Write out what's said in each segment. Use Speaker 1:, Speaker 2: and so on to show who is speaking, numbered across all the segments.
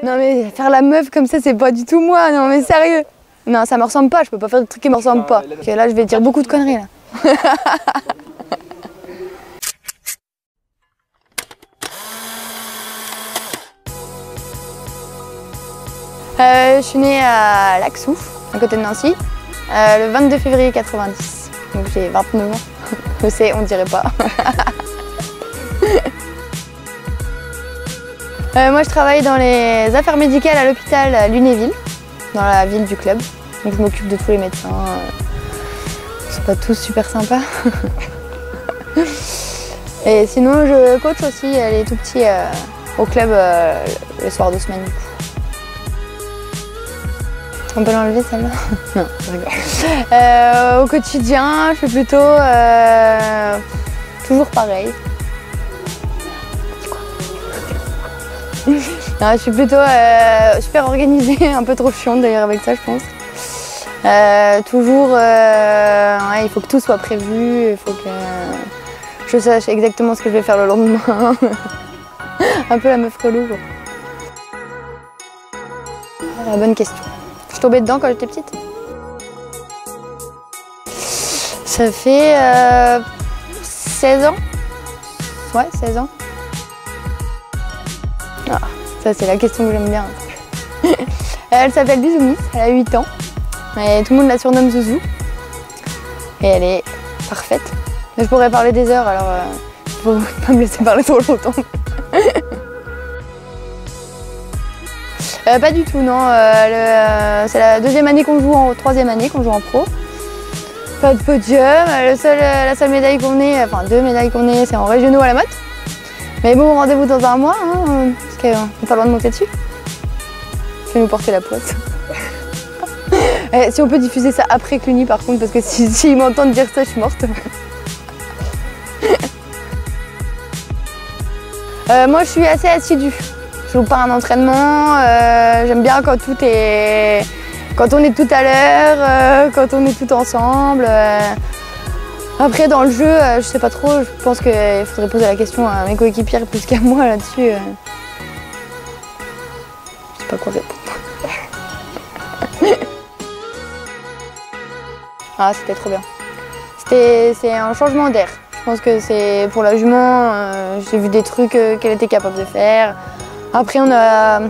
Speaker 1: Non mais faire la meuf comme ça, c'est pas du tout moi, non mais sérieux. Non, ça me ressemble pas, je peux pas faire des trucs qui me ressemblent pas. Ok, là, je vais dire beaucoup de conneries là. Je suis née à Laxou, à côté de Nancy, le 22 février 90. Donc j'ai 29 ans. Je sais, on dirait pas. Moi je travaille dans les affaires médicales à l'hôpital à Lunéville, dans la ville du club. Donc je m'occupe de tous les médecins. Ils sont pas tous super sympas. Et sinon je coach aussi les tout petits au club le soir de semaine. On peut l'enlever celle-là? Non, je rigole. Au quotidien, je suis plutôt toujours pareil. Non, je suis plutôt super organisée, un peu trop chiante d'ailleurs avec ça je pense. Toujours, ouais, il faut que tout soit prévu, il faut que je sache exactement ce que je vais faire le lendemain. Un peu la meuf relou quoi. La bonne question. Je suis tombée dedans quand j'étais petite. Ça fait 16 ans. Ouais, 16 ans. Ah, ça c'est la question que j'aime bien. Elle s'appelle Bisoumis, elle a 8 ans. Et tout le monde la surnomme Zouzou. Et elle est parfaite. Mais je pourrais parler des heures, alors faut pas me laisser parler trop longtemps. Pas du tout, non. C'est la deuxième année qu'on joue en troisième année qu'on joue en pro. Pas de podium. La seule médaille qu'on ait, enfin 2 médailles qu'on ait, c'est en régionaux à la motte. Mais bon, rendez-vous dans un mois, hein, parce qu'on n'est pas loin de monter dessus. Je vais nous porter la poisse. Si on peut diffuser ça après Cluny par contre, parce que s'ils m'entendent dire ça, je suis morte. Moi, je suis assez assidue. Je joue pas un entraînement. J'aime bien quand quand on est tout à l'heure, quand on est tout ensemble. Après, dans le jeu, je sais pas trop. Je pense qu'il faudrait poser la question à mes coéquipières plus qu'à moi là-dessus. Je sais pas quoi répondre. Ah, c'était trop bien. C'est un changement d'air. Je pense que c'est pour la jument, j'ai vu des trucs qu'elle était capable de faire. Après, on n'a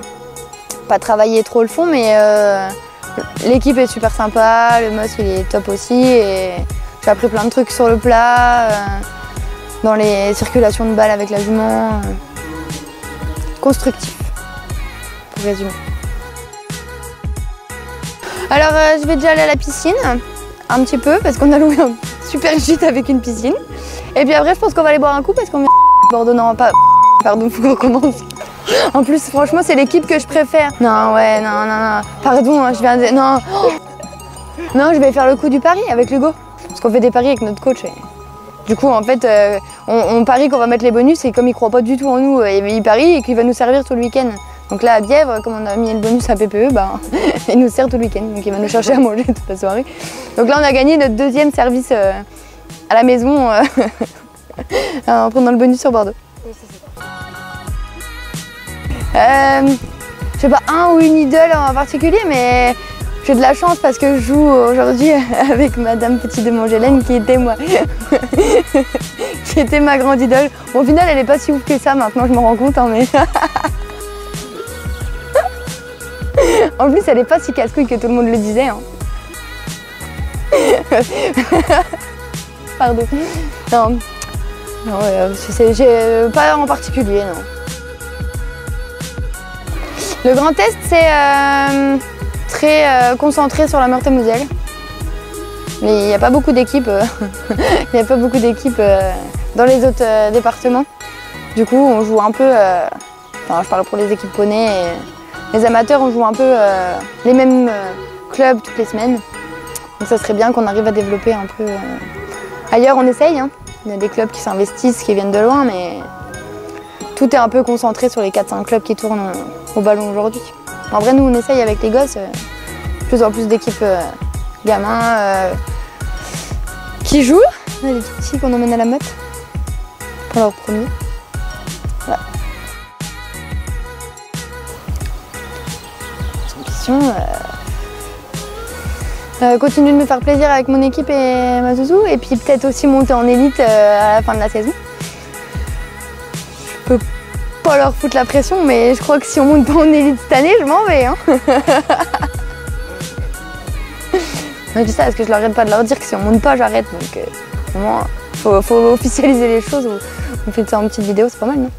Speaker 1: pas travaillé trop le fond, mais l'équipe est super sympa, le MOS il est top aussi. Et j'ai appris plein de trucs sur le plat, dans les circulations de balles avec la jument. Constructif, pour résumer. Alors, je vais déjà aller à la piscine. Un petit peu parce qu'on a loué un super gîte avec une piscine. Et puis après je pense qu'on va aller boire un coup parce qu'on vient Bordeaux, non pas pardon, faut qu'on recommence. En plus franchement c'est l'équipe que je préfère. Non ouais non pardon je viens de... non je vais faire le coup du pari avec Hugo parce qu'on fait des paris avec notre coach. Et... du coup en fait on parie qu'on va mettre les bonus et comme il croit pas du tout en nous il parie et qu'il va nous servir tout le week-end. Donc là à Bièvre, comme on a mis le bonus à PPE, bah, il nous sert tout le week-end, donc il va nous chercher à manger toute la soirée. Donc là on a gagné notre deuxième service à la maison en prenant le bonus sur Bordeaux. Je sais pas un ou une idole en particulier, mais j'ai de la chance parce que je joue aujourd'hui avec Madame Petit de Montgélène qui était moi, qui était ma grande idole. Bon, au final elle est pas si ouf que ça maintenant, je m'en rends compte, hein, mais... En plus, elle est pas si casse-couille que tout le monde le disait. Hein. Pardon. Non, j'ai pas en particulier, non. Le Grand Est, c'est très concentré sur la Meurthe-et-Moselle. Mais il n'y a pas beaucoup d'équipes. Il n'y a pas beaucoup d'équipes dans les autres départements. Du coup, on joue un peu. Enfin, je parle pour les équipes poney. Et les amateurs, on joue un peu les mêmes clubs toutes les semaines. Donc ça serait bien qu'on arrive à développer un peu. Ailleurs, on essaye. Hein. Il y a des clubs qui s'investissent, qui viennent de loin, mais tout est un peu concentré sur les 4-5 clubs qui tournent au ballon aujourd'hui. En vrai, nous, on essaye avec les gosses, plus en plus d'équipes gamins qui jouent. On a des tout petits qu'on emmène à la motte pour leur premier. Voilà. passion. Continuer de me faire plaisir avec mon équipe et ma zouzou, et puis peut-être aussi monter en élite à la fin de la saison. Je peux pas leur foutre la pression, mais je crois que si on monte pas en élite cette année, je m'en vais. Hein. Je dis ça parce que je leur arrête pas de leur dire que si on monte pas, j'arrête. Donc, au moins, faut officialiser les choses. On fait ça en petite vidéo, c'est pas mal, non?